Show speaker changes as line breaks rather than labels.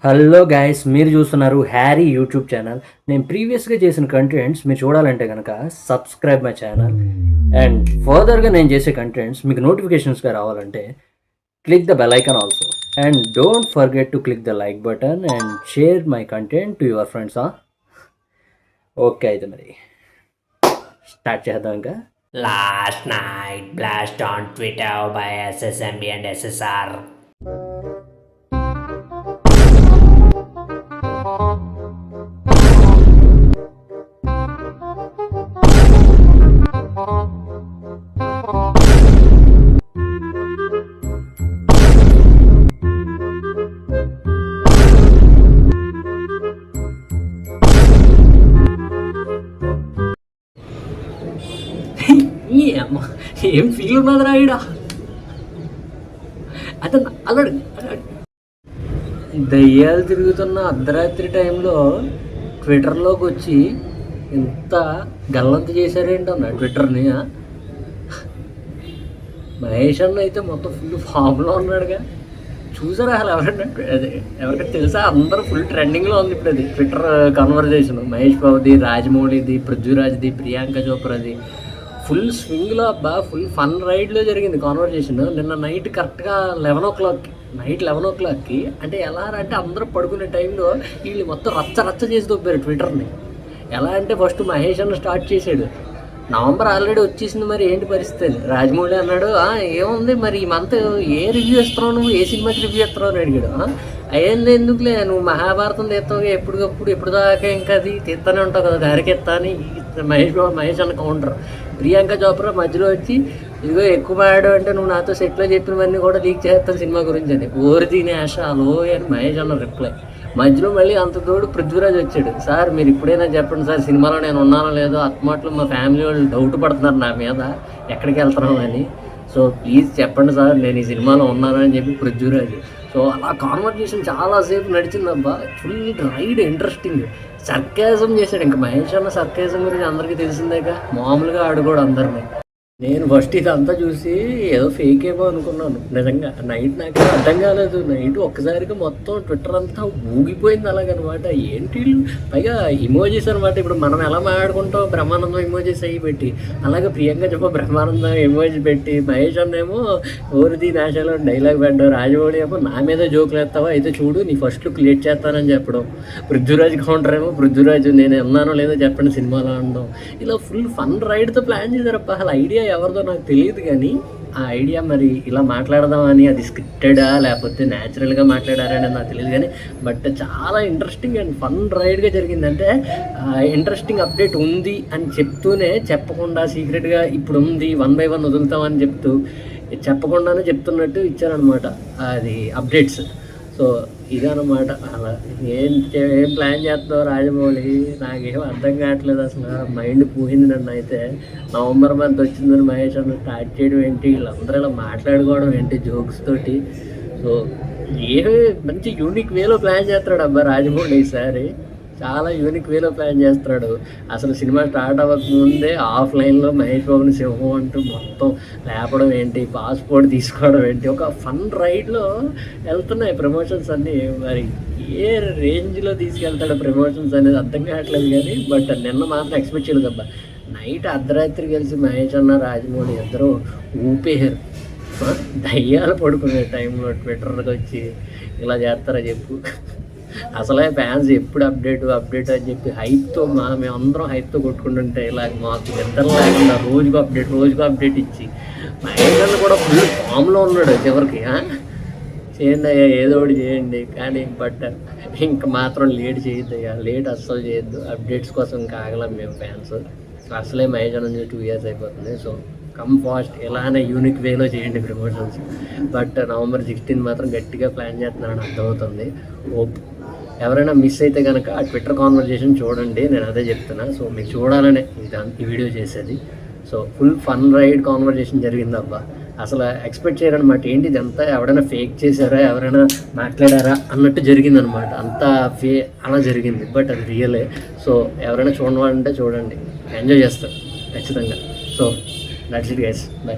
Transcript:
Hello guys, మీరు చూస్తున్నారు Harry YouTube channel. నేను ప్రీవియస్గా చేసిన కంటెంట్స్ మీరు చూడాలంటే కనుక సబ్స్క్రైబ్ మై ఛానల్. అండ్ ఫర్దర్గా నేను చేసే కంటెంట్స్ మీకు నోటిఫికేషన్స్గా రావాలంటే click the bell icon also. And don't forget to click the like button and share my content to your friends. Okay, అయితే మరి స్టార్ట్ చేద్దాం. ఇంకా
Last night, blast on Twitter by SSMB and SSR.
ఏం feel ఉన్నది రాయిడ అతను అన్నాడు. దయ్యాలు తిరుగుతున్న అర్ధరాత్రి టైంలో ట్విట్టర్లోకి వచ్చి ఇంత గల్లంత చేశారేంటన్నా ట్విట్టర్ని. మహేష్ అన్న అయితే మొత్తం ఫుల్ ఫామ్లో ఉన్నాడుగా. చూసారా అసలు ఎవరన్నా? అదే ఎవరికైనా తెలుసా? అందరూ ఫుల్ ట్రెండింగ్లో ఉంది ఇప్పుడు అది ట్విట్టర్ కన్వర్జేషన్. మహేష్ బాబుది, రాజమౌళిది, పృథ్వీరాజ్ది, ప్రియాంక చోప్రాది ఫుల్ స్వింగ్లో అబ్బా, ఫుల్ ఫన్ రైడ్లో జరిగింది కాన్వర్జేషన్. నిన్న నైట్ కరెక్ట్గా 11 o'clockకి అంటే ఎలా అంటే అందరూ పడుకునే టైంలో వీళ్ళు మొత్తం రచ్చ చేసి దొబ్బారు ట్విట్టర్ని. ఎలా అంటే ఫస్ట్ మహేష్ అన్న స్టార్ట్ చేశాడు. నవంబర్ ఆల్రెడీ వచ్చేసింది, మరి ఏంటి పరిస్థితి అని. రాజమౌళి అన్నాడు, ఏముంది మరి ఈ మంత్ ఏ రివ్యూ ఇస్తున్నావు, నువ్వు ఏ సినిమాకి రివ్యూ ఇస్తున్నావు అని అడిగాడు. అయ్యింది ఎందుకులే, నువ్వు మహాభారతం తీస్తావు ఎప్పటికప్పుడు, ఎప్పుడు దాకా ఇంకా అది తీస్తానే ఉంటావు కదా, దారికి ఎత్తా అని మహేష్ అన్న కౌంటర్. ప్రియాంక చోప్రా మధ్యలో వచ్చి, ఇదిగో ఎక్కువ మాడు అంటే నువ్వు నాతో సెట్లో చెప్పినవన్నీ కూడా లీక్ చేస్తాను సినిమా గురించి అని. ఓరి దీని ఆశ అలో అని మహేష్ అన్న రిప్లై. మధ్యలో మళ్ళీ అంత తోడు పృథ్వీరాజ్ వచ్చాడు. సార్ మీరు ఇప్పుడైనా చెప్పండి సార్, సినిమాలో నేను ఉన్నానో లేదో, అత్మాట్లు మా ఫ్యామిలీ వాళ్ళు డౌట్ పడుతున్నారు నా మీద ఎక్కడికి వెళ్తున్నాం అని. సో ప్లీజ్ చెప్పండి సార్, నేను ఈ సినిమాలో ఉన్నాను అని చెప్పి పృథ్వీరాజ్. సో అలా కాన్వర్జేషన్ చాలాసేపు నడిచిందబ్బా. Full ride, interesting. సర్కాజం చేశాడు. ఇంకా మహేష్ అన్న సర్కాజం గురించి అందరికీ తెలిసిందేగా, మామూలుగా ఆడుకోడు అందరినీ. నేను ఫస్ట్ ఇదంతా చూసి ఏదో ఫేక్ ఏమో అనుకున్నాను. నిజంగా నైట్ నాకు అర్థం కాలేదు. నైట్ ఒక్కసారిగా మొత్తం ట్విట్టర్ అంతా ఊగిపోయింది అలాగనమాట. ఏంటి పైగా ఇమోజీస్ అనమాట. ఇప్పుడు మనం ఎలా మాట్లాడుకుంటాం బ్రహ్మానందం ఇమోజీస్ అయ్యి పెట్టి, అలాగే ప్రియాంక చెప్ప బ్రహ్మానందం ఇమోజీ పెట్టి, మహేష్ అన్నేమో ఓరిది నాశాలో డైలాగ్ పెట్టడం, రాజమౌళి ఏమో నా మీద జోకులు వేస్తావా అయితే చూడు నీ ఫస్ట్ లుక్ లేట్ చేస్తానని చెప్పడం, పృథ్వీరాజ్ కౌంటర్ ఏమో పృథ్వీరాజ్ నేను ఉన్నానో లేదో చెప్పండి సినిమాలో అనడం. ఇలా ఫుల్ ఫన్ రైడ్తో ప్లాన్ చేశారప్ప. అసలు ఐడియా ఎవరిదో నాకు తెలియదు, కానీ ఆ ఐడియా మరి ఇలా మాట్లాడదామని అది స్క్రిప్టెడా లేకపోతే న్యాచురల్గా మాట్లాడారని నాకు తెలియదు, కానీ బట్ చాలా ఇంట్రెస్టింగ్ అండ్ ఫన్ రైడ్గా జరిగింది. అంటే ఇంట్రెస్టింగ్ అప్డేట్ ఉంది అని చెప్తూనే చెప్పకుండా సీక్రెట్గా ఇప్పుడు ఉంది 1 by 1 వదులుతామని చెప్తూ చెప్పకుండానే చెప్తున్నట్టు ఇచ్చారనమాట అది అప్డేట్స్. సో ఇదన్నమాట. అలా ఏం ప్లాన్ చేస్తున్నావు రాజమౌళి, నాకేం అర్థం కావట్లేదు అసలు. మైండ్ పోయింది నన్ను అయితే. నవంబర్ మంత్ వచ్చిందని మహేష్ అన్న స్టార్ట్ చేయడం ఏంటి, వీళ్ళందరూ ఇలా మాట్లాడుకోవడం ఏంటి జోక్స్ తోటి. సో ఏమి మంచి యూనిక్ వేలో ప్లాన్ చేస్తున్నాడు అబ్బా రాజమౌళి ఈసారి. చాలా యూనిక్ వేలో ప్లాన్ చేస్తున్నాడు. అసలు సినిమా స్టార్ట్ అవ్వకముందే ఆఫ్లైన్లో మహేష్ బాబుని సింహం అంటూ మొత్తం లేపడం ఏంటి, పాస్పోర్ట్ తీసుకోవడం ఏంటి, ఒక ఫన్ రైడ్లో వెళ్తున్నాయి ప్రమోషన్స్ అన్నీ. మరి ఏ రేంజ్లో తీసుకెళ్తాడు ప్రమోషన్స్ అనేది అర్థం కావట్లేదు, కానీ బట్ నిన్న మాత్రం ఎక్స్పెక్ట్ చేయలేదు అబ్బా. నైట్ అర్ధరాత్రి కలిసి మహేష్ అన్న రాజమౌళి ఇద్దరు ఊపేశారు. దయ్యాలు పడుకునే టైంలో ట్విట్టర్కి వచ్చి ఇలా చేస్తారా చెప్పు. అసలే ఫ్యాన్స్ ఎప్పుడు అప్డేట్ అని చెప్పి హైప్తో మేమందరం హైప్తో కొట్టుకుంటుంటే ఇలా మాకు నిద్ర లేకుండా రోజుకు అప్డేట్ ఇచ్చి మహేష్ కూడా ఫుల్ ఫామ్లో ఉన్నాడు. చివరికి చేయండి అయ్యా, ఏదో ఒకటి చేయండి, కానీ బట్ ఇంక మాత్రం లేట్ చేయొద్దు అయ్యా, లేట్ అస్సలు చేయొద్దు. అప్డేట్స్ కోసం ఇంకా ఆగలేం మేము ఫ్యాన్స్. అసలే మహేష్ నుంచి 2 years అయిపోతుంది. సో కమ్ ఫాస్ట్, ఇలానే యూనిక్ వేలో చేయండి ప్రమోషన్స్. బట్ November 16 మాత్రం గట్టిగా ప్లాన్ చేస్తున్నాను అర్థమవుతుంది. హోప్ ఎవరైనా మిస్ అయితే కనుక ఆ ట్విట్టర్ కాన్వర్జేషన్ చూడండి, నేను అదే చెప్తున్నా. సో మీకు చూడాలనే ఈ వీడియో చేసేది. So full fun ride conversation జరిగింది అబ్బా. అసలు ఎక్స్పెక్ట్ చేయరనమాట. ఏంటి ఇదంతా ఎవరైనా ఫేక్ చేశారా, ఎవరైనా మాట్లాడారా అన్నట్టు జరిగిందనమాట. అంతా అలా జరిగింది, బట్ అది రియలే. సో ఎవరైనా చూడవాలంటే చూడండి, ఎంజాయ్ చేస్తారు ఖచ్చితంగా. So that's it guys, by.